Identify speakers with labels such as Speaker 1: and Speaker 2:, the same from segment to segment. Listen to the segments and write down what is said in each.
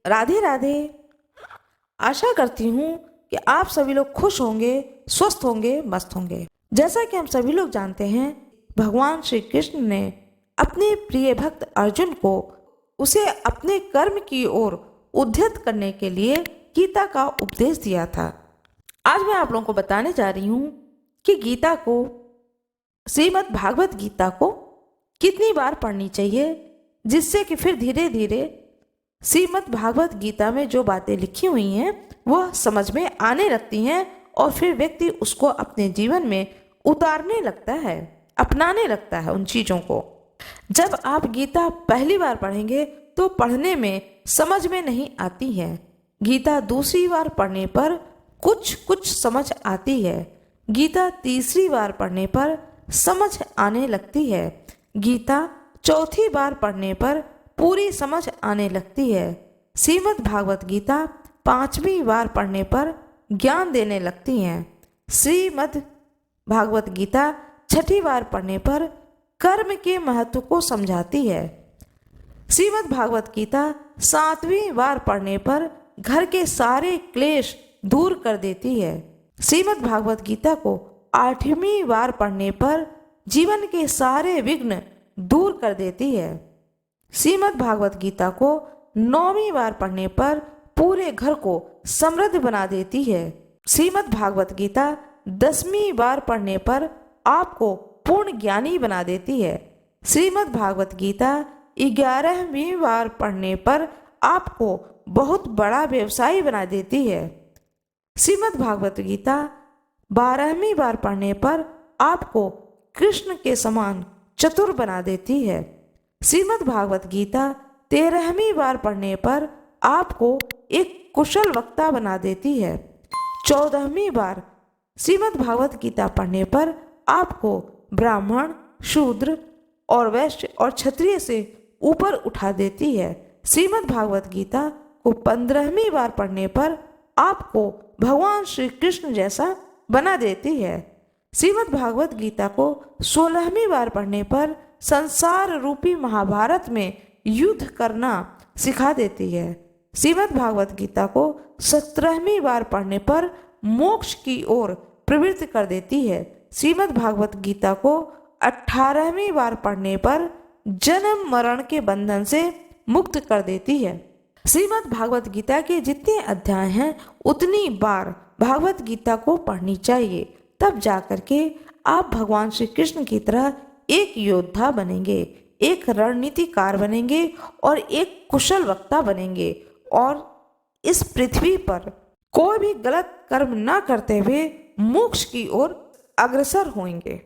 Speaker 1: राधे राधे। आशा करती हूँ कि आप सभी लोग खुश होंगे, स्वस्थ होंगे, मस्त होंगे। जैसा कि हम सभी लोग जानते हैं, भगवान श्री कृष्ण ने अपने प्रिय भक्त अर्जुन को उसे अपने कर्म की ओर उद्धत करने के लिए गीता का उपदेश दिया था। आज मैं आप लोगों को बताने जा रही हूँ कि गीता को, श्रीमद् भागवत गीता को कितनी बार पढ़नी चाहिए, जिससे कि फिर धीरे धीरे श्रीमद् भागवत गीता में जो बातें लिखी हुई हैं वह समझ में आने लगती हैं और फिर व्यक्ति उसको अपने जीवन में उतारने लगता है, अपनाने लगता है उन चीज़ों को। जब आप गीता पहली बार पढ़ेंगे तो पढ़ने में समझ में नहीं आती है। गीता दूसरी बार पढ़ने पर कुछ कुछ समझ आती है। गीता तीसरी बार पढ़ने पर समझ आने लगती है। गीता चौथी बार पढ़ने पर पूरी समझ आने लगती है। श्रीमद् भागवत गीता पांचवी बार पढ़ने पर ज्ञान देने लगती है। श्रीमद् भागवत गीता छठी बार पढ़ने पर कर्म के महत्व को समझाती है। श्रीमद् भागवत गीता सातवीं बार पढ़ने पर घर के सारे क्लेश दूर कर देती है। श्रीमद् भागवत गीता को आठवीं बार पढ़ने पर जीवन के सारे विघ्न दूर कर देती है। श्रीमद् भागवत गीता को नौवीं बार पढ़ने पर पूरे घर को समृद्ध बना देती है। श्रीमद् भागवत गीता 10वीं बार पढ़ने पर आपको पूर्ण ज्ञानी बना देती है। श्रीमद् भागवत गीता 11वीं बार पढ़ने पर आपको बहुत बड़ा व्यवसायी बना देती है। श्रीमद् भागवत गीता 12वीं बार पढ़ने पर आपको कृष्ण के समान चतुर बना देती है। श्रीमद् भागवत गीता 13वीं बार पढ़ने पर आपको एक कुशल वक्ता बना देती है। 14वीं बार श्रीमद् भागवत गीता पढ़ने पर आपको ब्राह्मण, शूद्र और वैश्य और क्षत्रिय से ऊपर उठा देती है। श्रीमद् भागवत गीता को 15वीं बार पढ़ने पर आपको भगवान श्री कृष्ण जैसा बना देती है। श्रीमद् भागवत गीता को 16वीं बार पढ़ने पर संसार रूपी महाभारत में युद्ध करना सिखा देती है। श्रीमद् भागवत गीता को 17वीं बार पढ़ने पर मोक्ष की ओर प्रवृत्त कर देती है। श्रीमद् भागवत गीता को 18वीं बार पढ़ने पर जन्म मरण के बंधन से मुक्त कर देती है। श्रीमद् भागवत गीता के जितने अध्याय हैं उतनी बार भागवत गीता को पढ़नी चाहिए, तब जाकर के आप भगवान श्री कृष्ण की तरह एक योद्धा बनेंगे, एक रणनीतिकार बनेंगे और एक कुशल वक्ता बनेंगे और इस पृथ्वी पर कोई भी गलत कर्म न करते हुए मोक्ष की ओर अग्रसर होंगे,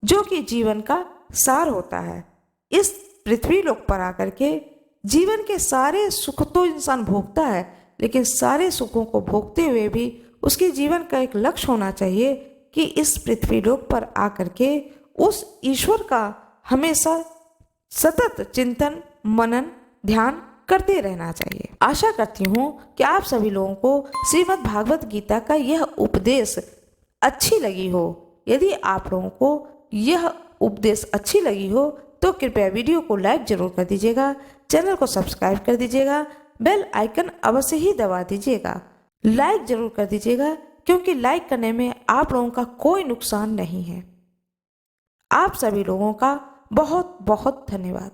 Speaker 1: जो कि जीवन का सार होता है। इस पृथ्वी लोक पर आकर के जीवन के सारे सुख तो इंसान भोगता है, लेकिन सारे सुखों को भोगते हुए भी उसके जीवन का एक लक्ष्य होना चाहिए कि इस पृथ्वी लोक पर आकर के उस ईश्वर का हमेशा सतत चिंतन, मनन, ध्यान करते रहना चाहिए। आशा करती हूँ कि आप सभी लोगों को श्रीमद् भागवत गीता का यह उपदेश अच्छी लगी हो। यदि आप लोगों को यह उपदेश अच्छी लगी हो तो कृपया वीडियो को लाइक जरूर कर दीजिएगा, चैनल को सब्सक्राइब कर दीजिएगा, बेल आइकन अवश्य ही दबा दीजिएगा। लाइक जरूर कर दीजिएगा क्योंकि लाइक करने में आप लोगों का कोई नुकसान नहीं है। आप सभी लोगों का बहुत बहुत धन्यवाद।